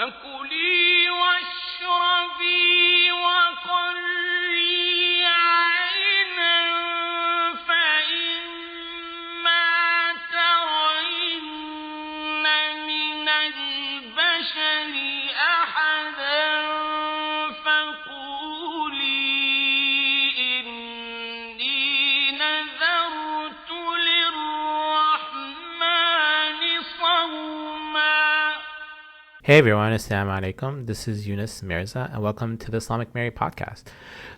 فكلي واشربي وقري عينا فإما ترين من البشر أحدا فقولي إني نذرت للرحمن صوما. Hey everyone, Assalamu alaikum. This is Yunus Mirza and welcome to the Islamic Mary podcast.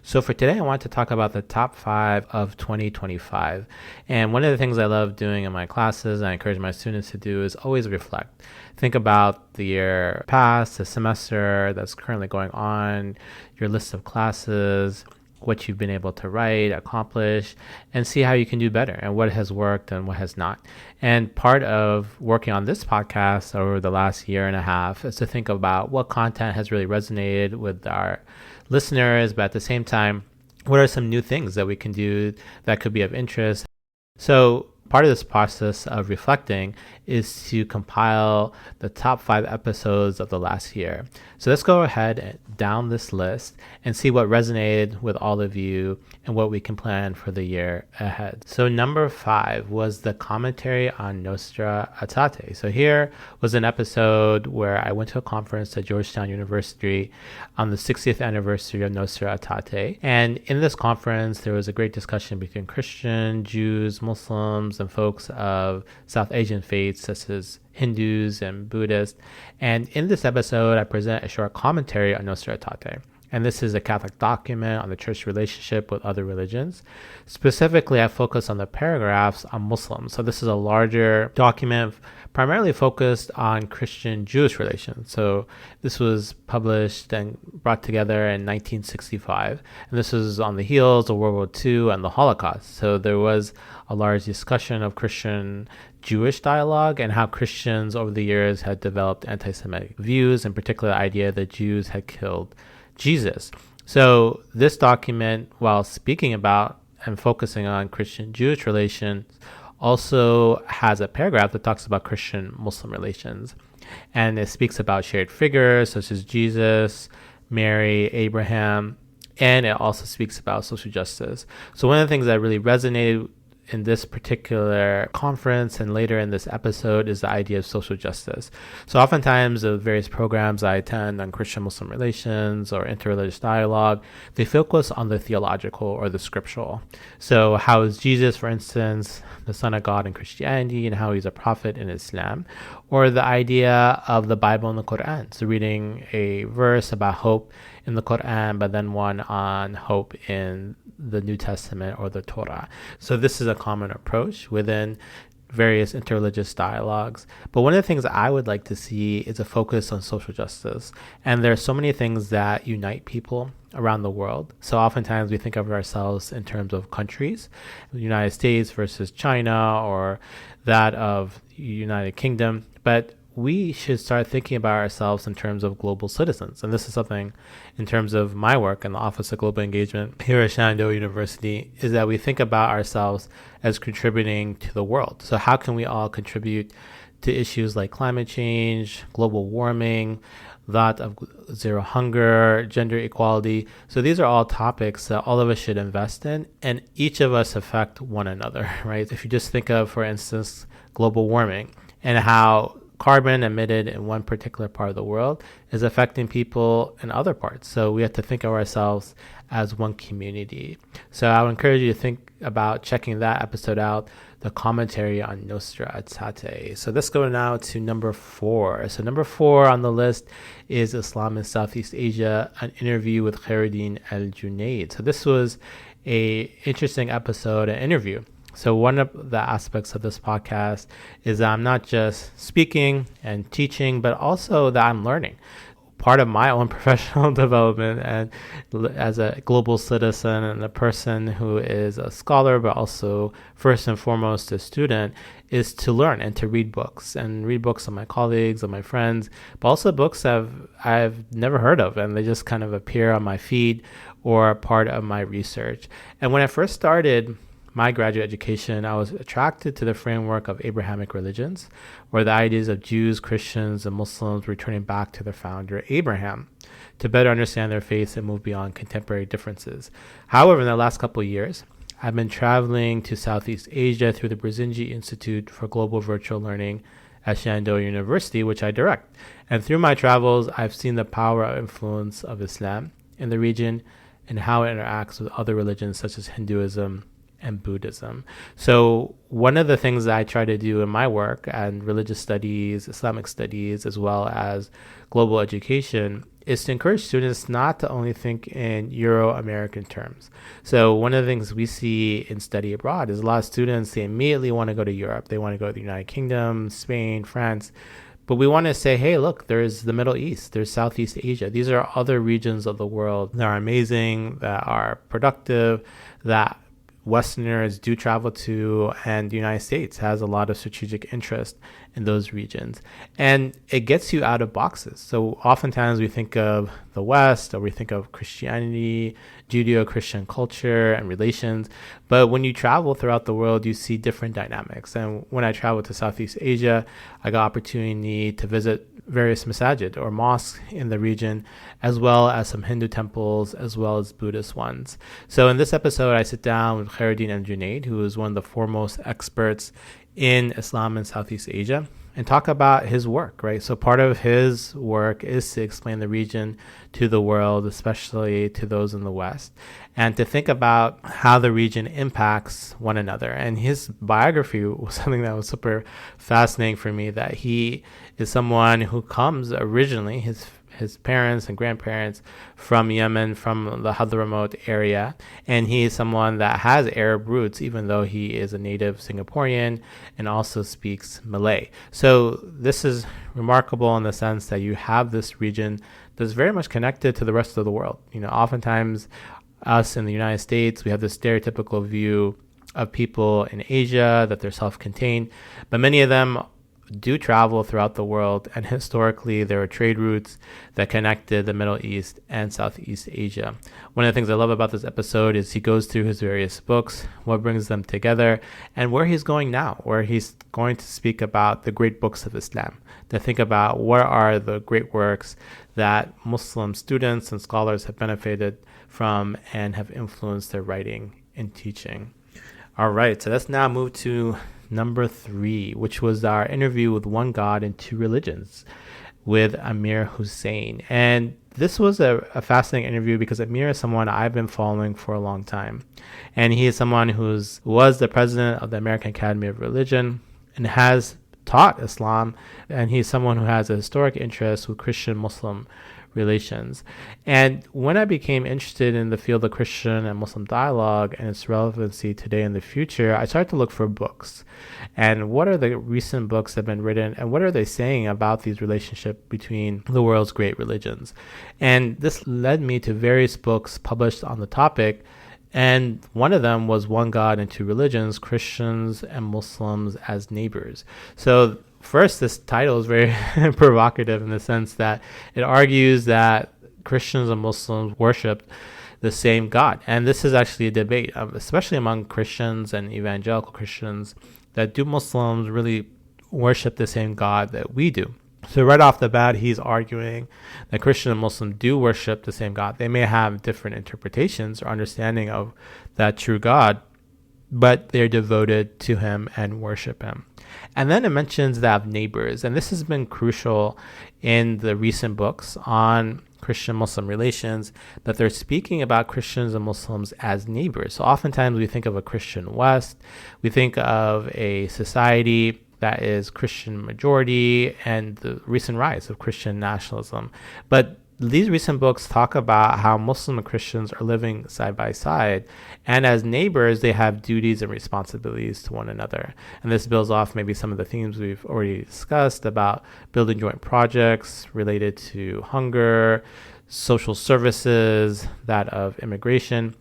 So for today, I want to talk about the top 5 of 2025. And one of the things I love doing in my classes, and I encourage my students to do, is always reflect. Think about the year past, the semester that's currently going on, your list of classes, what you've been able to write, accomplish, and see how you can do better and what has worked and what has not. And part of working on this podcast over the last year and a half is to think about what content has really resonated with our listeners, but at the same time, what are some new things that we can do that could be of interest. So part of this process of reflecting is to compile the top 5 episodes of the last year. So let's go ahead and down this list and see what resonated with all of you and what we can plan for the year ahead. So number 5 was the commentary on Nostra Aetate. So here was an episode where I went to a conference at Georgetown University on the 60th anniversary of Nostra Aetate. And in this conference, there was a great discussion between Christian, Jews, Muslims, and folks of South Asian faiths such as Hindus and Buddhists. And in this episode, I present a short commentary on Nostra Aetate. And this is a Catholic document on the church relationship with other religions. Specifically, I focus on the paragraphs on Muslims. So this is a larger document primarily focused on Christian-Jewish relations. So this was published and brought together in 1965. And this was on the heels of World War II and the Holocaust. So there was a large discussion of Christian-Jewish dialogue and how Christians over the years had developed anti-Semitic views, in particular the idea that Jews had killed Jesus. So this document, while speaking about and focusing on Christian-Jewish relations, also has a paragraph that talks about Christian-Muslim relations. And it speaks about shared figures such as Jesus, Mary, Abraham, and it also speaks about social justice. So one of the things that really resonated in this particular conference and later in this episode is the idea of social justice. So oftentimes the various programs I attend on Christian-Muslim relations or interreligious dialogue, they focus on the theological or the scriptural. So how is Jesus, for instance, the Son of God in Christianity, and how he's a prophet in Islam? Or the idea of the Bible and the Qur'an. So reading a verse about hope in the Qur'an, but then one on hope in the New Testament or the Torah. So this is a common approach within various interreligious dialogues. But one of the things I would like to see is a focus on social justice. And there are so many things that unite people around the world. So oftentimes we think of ourselves in terms of countries, the United States versus China, or that of United Kingdom. But we should start thinking about ourselves in terms of global citizens. And this is something in terms of my work in the Office of Global Engagement here at Shenandoah University, is that we think about ourselves as contributing to the world. So how can we all contribute to issues like climate change, global warming, that of zero hunger, gender equality? So these are all topics that all of us should invest in, and each of us affect one another, right? If you just think of, for instance, global warming and how carbon emitted in one particular part of the world is affecting people in other parts. So we have to think of ourselves as one community. So I would encourage you to think about checking that episode out, the commentary on Nostra Aetate. So let's go now to number 4. So number 4 on the list is Islam in Southeast Asia, an interview with Khairuddin Al-Junaid. So this was a interesting episode, an interview. So one of the aspects of this podcast is that I'm not just speaking and teaching, but also that I'm learning. Part of my own professional development and as a global citizen and a person who is a scholar, but also first and foremost a student, is to learn and to read books of my colleagues, of my friends, but also books I've never heard of, and they just kind of appear on my feed or are part of my research. And when I first started my graduate education, I was attracted to the framework of Abrahamic religions, or the ideas of Jews, Christians, and Muslims returning back to their founder, Abraham, to better understand their faiths and move beyond contemporary differences. However, in the last couple of years, I've been traveling to Southeast Asia through the Brzezinski Institute for Global Virtual Learning at Shenandoah University, which I direct. And through my travels, I've seen the power and influence of Islam in the region and how it interacts with other religions such as Hinduism and Buddhism. So one of the things that I try to do in my work and religious studies, Islamic studies, as well as global education is to encourage students not to only think in Euro-American terms. So one of the things we see in study abroad is a lot of students, they immediately want to go to Europe. They want to go to the United Kingdom, Spain, France. But we want to say, hey, look, there's the Middle East, there's Southeast Asia. These are other regions of the world that are amazing, that are productive, that Westerners do travel to, and the United States has a lot of strategic interest in those regions. And it gets you out of boxes. So oftentimes we think of the West, or we think of Christianity, Judeo-Christian culture and relations. But when you travel throughout the world, you see different dynamics. And when I traveled to Southeast Asia, I got opportunity to visit various masajid or mosques in the region, as well as some Hindu temples, as well as Buddhist ones. So in this episode, I sit down with Khairuddin and Junaid, who is one of the foremost experts in Islam and Southeast Asia, and talk about his work, right? So part of his work is to explain the region to the world, especially to those in the West, and to think about how the region impacts one another. And his biography was something that was super fascinating for me, that he is someone who comes originally, his parents and grandparents from Yemen, from the Hadramaut area. And he is someone that has Arab roots, even though he is a native Singaporean and also speaks Malay. So this is remarkable in the sense that you have this region that's very much connected to the rest of the world. You know, oftentimes us in the United States, we have this stereotypical view of people in Asia, that they're self-contained, but many of them do travel throughout the world, and historically there were trade routes that connected the Middle East and Southeast Asia. One of the things I love about this episode is he goes through his various books, what brings them together, and where he's going now, where he's going to speak about the great books of Islam, to think about what are the great works that Muslim students and scholars have benefited from and have influenced their writing and teaching. All right, so let's now move to number 3, which was our interview with One God and Two Religions with Amir Hussein. And this was a fascinating interview because Amir is someone I've been following for a long time. And he is someone who was the president of the American Academy of Religion and has taught Islam. And he's someone who has a historic interest with Christian-Muslim relations. And when I became interested in the field of Christian and Muslim dialogue and its relevancy today and the future, I started to look for books. And what are the recent books that have been written, and what are they saying about these relationships between the world's great religions? And this led me to various books published on the topic. And one of them was One God and Two Religions, Christians and Muslims as Neighbors. So first, this title is very provocative in the sense that it argues that Christians and Muslims worship the same God. And this is actually a debate, especially among Christians and evangelical Christians, that do Muslims really worship the same God that we do? So right off the bat, he's arguing that Christian and Muslim do worship the same God. They may have different interpretations or understanding of that true God, but they're devoted to him and worship him. And then it mentions that of neighbors. And this has been crucial in the recent books on Christian-Muslim relations, that they're speaking about Christians and Muslims as neighbors. So oftentimes we think of a Christian West, we think of a society that is Christian majority and the recent rise of Christian nationalism. But these recent books talk about how Muslim and Christians are living side by side, and as neighbors, they have duties and responsibilities to one another. And this builds off maybe some of the themes we've already discussed about building joint projects related to hunger, social services, that of immigration.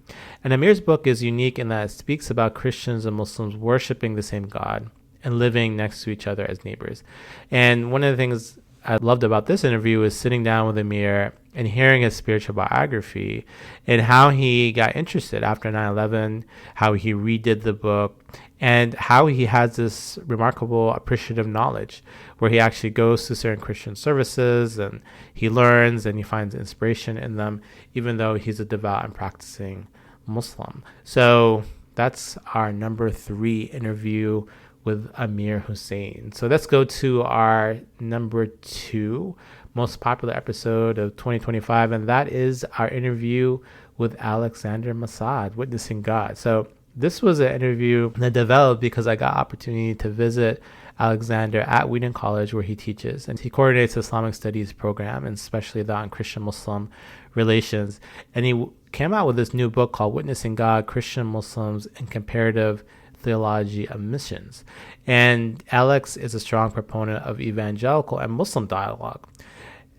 And Amir's book is unique in that it speaks about Christians and Muslims worshiping the same God and living next to each other as neighbors. And one of the things I loved about this interview is sitting down with Amir and hearing his spiritual biography and how he got interested after 9/11, how he redid the book, and how he has this remarkable appreciative knowledge where he actually goes to certain Christian services and he learns and he finds inspiration in them, even though he's a devout and practicing Muslim. So that's our number 3 interview with Amir Hussein. So let's go to our number 2 most popular episode of 2025, and that is our interview with Alexander Masad, Witnessing God. So this was an interview that developed because I got opportunity to visit Alexander at Wheaton College, where he teaches, and he coordinates the Islamic Studies program, and especially that on Christian-Muslim relations. And he came out with this new book called Witnessing God, Christian Muslims and Comparative Theology of Missions. And Alex is a strong proponent of evangelical and Muslim dialogue,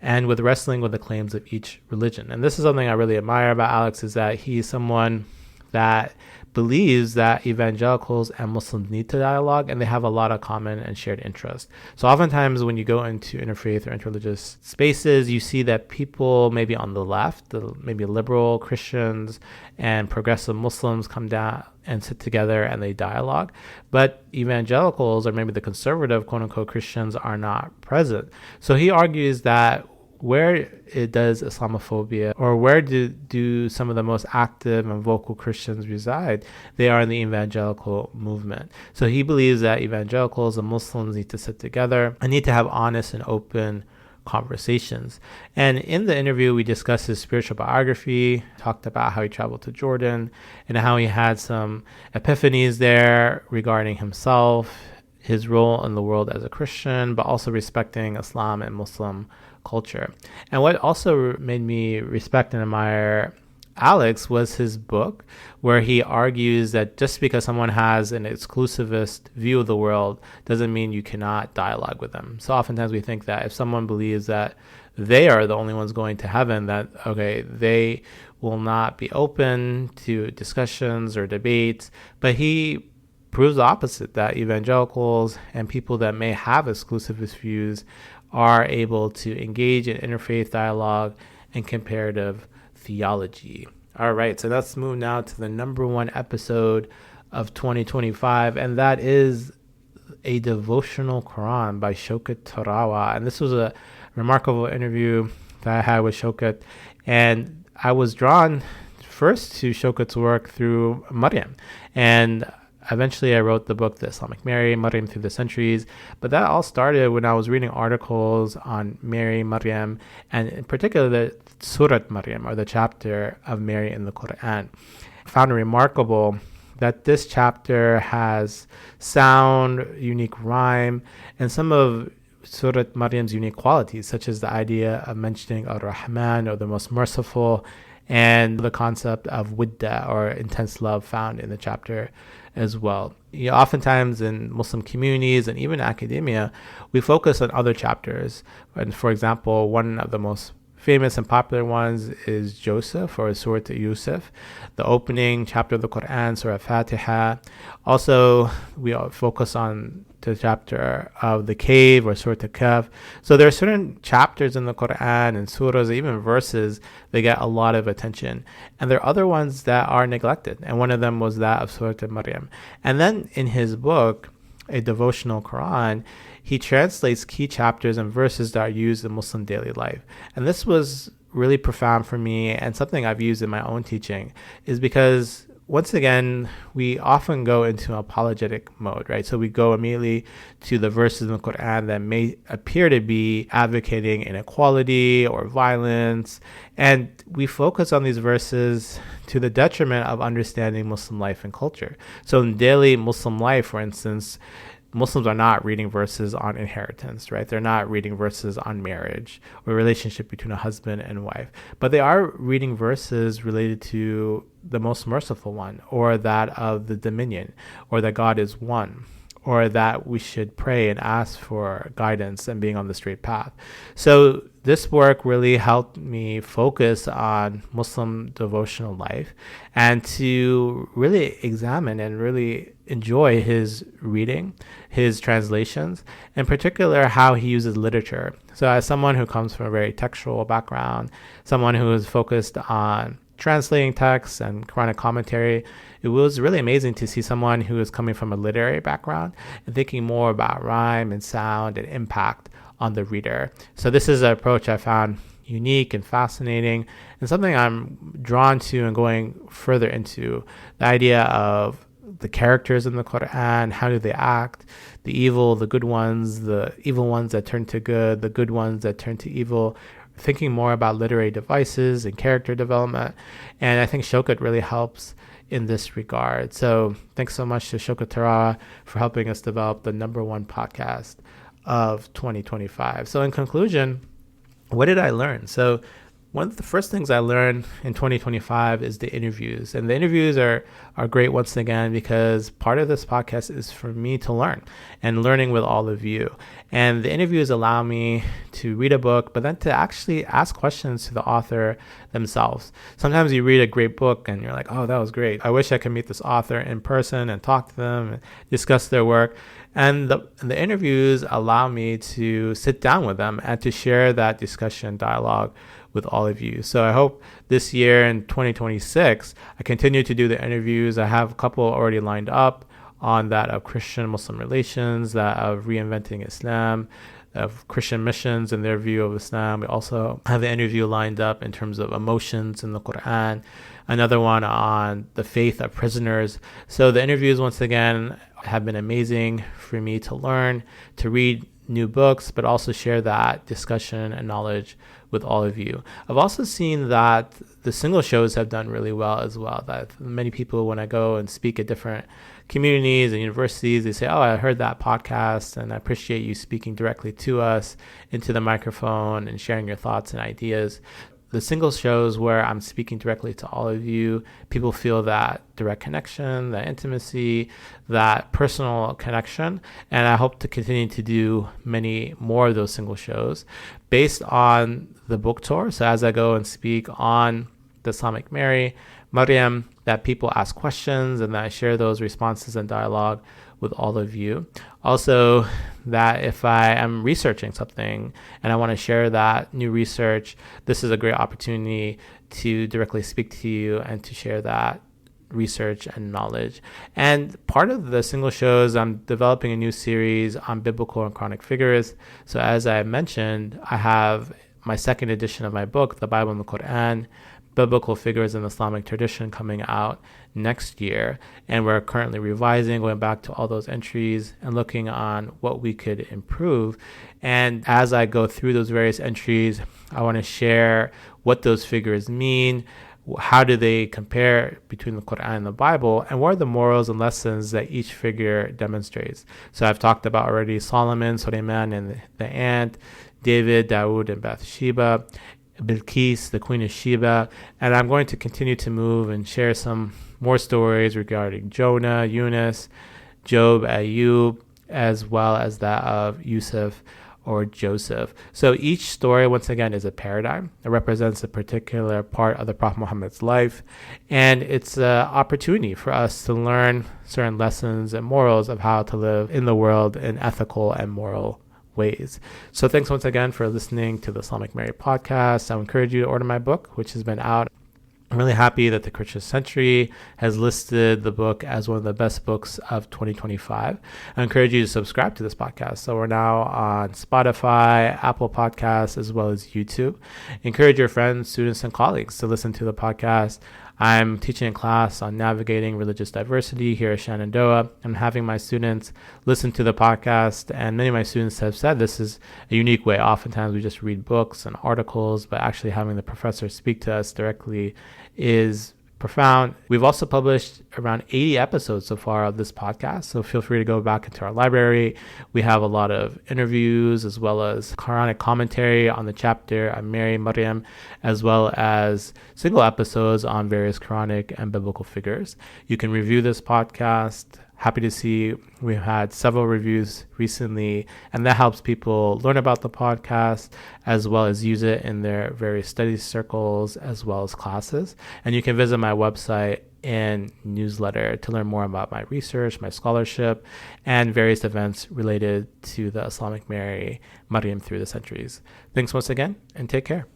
and with wrestling with the claims of each religion. And this is something I really admire about Alex, is that he's someone that believes that evangelicals and Muslims need to dialogue, and they have a lot of common and shared interests. So oftentimes when you go into interfaith or interreligious spaces, you see that people maybe on the left, maybe liberal Christians and progressive Muslims come down and sit together and they dialogue. But evangelicals, or maybe the conservative quote-unquote Christians, are not present. So he argues that where it does Islamophobia, or where do some of the most active and vocal Christians reside, they are in the evangelical movement. So he believes that evangelicals and Muslims need to sit together and need to have honest and open conversations. And in the interview, we discussed his spiritual biography, talked about how he traveled to Jordan and how he had some epiphanies there regarding himself, his role in the world as a Christian, but also respecting Islam and Muslim culture. And what also made me respect and admire Alex was his book, where he argues that just because someone has an exclusivist view of the world doesn't mean you cannot dialogue with them. So oftentimes we think that if someone believes that they are the only ones going to heaven, that, okay, they will not be open to discussions or debates. But he proves the opposite, that evangelicals and people that may have exclusivist views are able to engage in interfaith dialogue and comparative theology. All right, so let's move now to the number 1 episode of 2025, and that is a devotional Qur'an by Shaukat Tarawa. And this was a remarkable interview that I had with Shaukat, and I was drawn first to Shaukat's work through Maryam, and eventually I wrote the book, The Islamic Mary, Maryam Through the Centuries. But that all started when I was reading articles on Mary, Maryam, and in particular the Surat Maryam, or the chapter of Mary in the Qur'an. I found it remarkable that this chapter has sound, unique rhyme, and some of Surat Maryam's unique qualities, such as the idea of mentioning Ar-Rahman, or the most merciful, and the concept of widda, or intense love, found in the chapter as well. Oftentimes in Muslim communities and even academia, we focus on other chapters. And for example, one of the most famous and popular ones is Joseph, or Surah Yusuf, the opening chapter of the Quran, Surah Fatiha. Also, we focus on the chapter of the cave, or Surah Kahf. So there are certain chapters in the Quran and surahs, even verses, that get a lot of attention. And there are other ones that are neglected. And one of them was that of Surah Maryam. And then in his book, A Devotional Qur'an, he translates key chapters and verses that are used in Muslim daily life. And this was really profound for me, and something I've used in my own teaching, is because once again, we often go into apologetic mode, right? So we go immediately to the verses in the Quran that may appear to be advocating inequality or violence, and we focus on these verses to the detriment of understanding Muslim life and culture. So in daily Muslim life, for instance, Muslims are not reading verses on inheritance, right? They're not reading verses on marriage or relationship between a husband and wife, but they are reading verses related to the most merciful one, or that of the dominion, or that God is one, or that we should pray and ask for guidance and being on the straight path. So this work really helped me focus on Muslim devotional life and to really examine and really enjoy his reading, his translations, in particular how he uses literature. So as someone who comes from a very textual background, someone who is focused on translating texts and Quranic commentary, it was really amazing to see someone who is coming from a literary background and thinking more about rhyme and sound and impact on the reader. So this is an approach I found unique and fascinating, and something I'm drawn to and going further into. The idea of the characters in the Qur'an, how do they act, the evil, the good ones, the evil ones that turn to good, the good ones that turn to evil, thinking more about literary devices and character development. And I think Shaukat really helps in this regard. So thanks so much to Shaukat Tara for helping us develop the #1 podcast of 2025. So in conclusion, what did I learn? So one of the first things I learned in 2025 is the interviews. And the interviews are great once again, because part of this podcast is for me to learn and learning with all of you. And the interviews allow me to read a book, but then to actually ask questions to the author themselves. Sometimes you read a great book and you're like, oh, that was great. I wish I could meet this author in person and talk to them and discuss their work. And the interviews allow me to sit down with them and to share that discussion dialogue with all of you. So I hope this year in 2026, I continue to do the interviews. I have a couple already lined up on that of Christian-Muslim relations, that of reinventing Islam, of Christian missions and their view of Islam. We also have an interview lined up in terms of emotions in the Qur'an, another one on the faith of prisoners. So the interviews, once again, have been amazing for me to learn, to read new books, but also share that discussion and knowledge with all of you. I've also seen that the single shows have done really well as well. That many people, when I go and speak at different communities and universities, they say, oh, I heard that podcast and I appreciate you speaking directly to us into the microphone and sharing your thoughts and ideas. The single shows where I'm speaking directly to all of you, people feel that direct connection, that intimacy, that personal connection. And I hope to continue to do many more of those single shows based on the book tour. So as I go and speak on the Islamic Mary, Maryam, that people ask questions and that I share those responses and dialogue with all of you. Also, that if I am researching something and I want to share that new research, this is a great opportunity to directly speak to you and to share that research and knowledge. And part of the single shows, I'm developing a new series on biblical and Quranic figures. So as I mentioned, I have my second edition of my book, The Bible and the Qur'an, Biblical Figures in the Islamic Tradition, coming out next year. And we're currently revising, going back to all those entries and looking on what we could improve. And as I go through those various entries, I want to share what those figures mean, how do they compare between the Qur'an and the Bible, and what are the morals and lessons that each figure demonstrates. So I've talked about already Solomon, Suleiman and the ant, David, Dawood and Bathsheba, Bilqis, the Queen of Sheba, and I'm going to continue to move and share some more stories regarding Jonah, Yunus, Job, Ayub, as well as that of Yusuf or Joseph. So each story, once again, is a paradigm. It represents a particular part of the Prophet Muhammad's life, and it's an opportunity for us to learn certain lessons and morals of how to live in the world in ethical and moral ways. So thanks once again for listening to the Islamic Mary podcast. I encourage you to order my book, which has been out. I'm really happy that the Christian Century has listed the book as one of the best books of 2025. I encourage you to subscribe to this podcast. So we're now on Spotify, Apple Podcasts, as well as YouTube. Encourage your friends, students, and colleagues to listen to the podcast. I'm teaching a class on navigating religious diversity here at Shenandoah. I'm having my students listen to the podcast, and many of my students have said this is a unique way. Oftentimes we just read books and articles, but actually having the professor speak to us directly is profound. We've also published around 80 episodes so far of this podcast, so feel free to go back into our library. We have a lot of interviews as well as Quranic commentary on the chapter on Mary, Maryam, as well as single episodes on various Quranic and biblical figures. You can review this podcast Happy to see we've had several reviews recently, and that helps people learn about the podcast as well as use it in their various study circles as well as classes. And you can visit my website and newsletter to learn more about my research, my scholarship, and various events related to the Islamic Mary Maryam through the centuries. Thanks once again, and take care.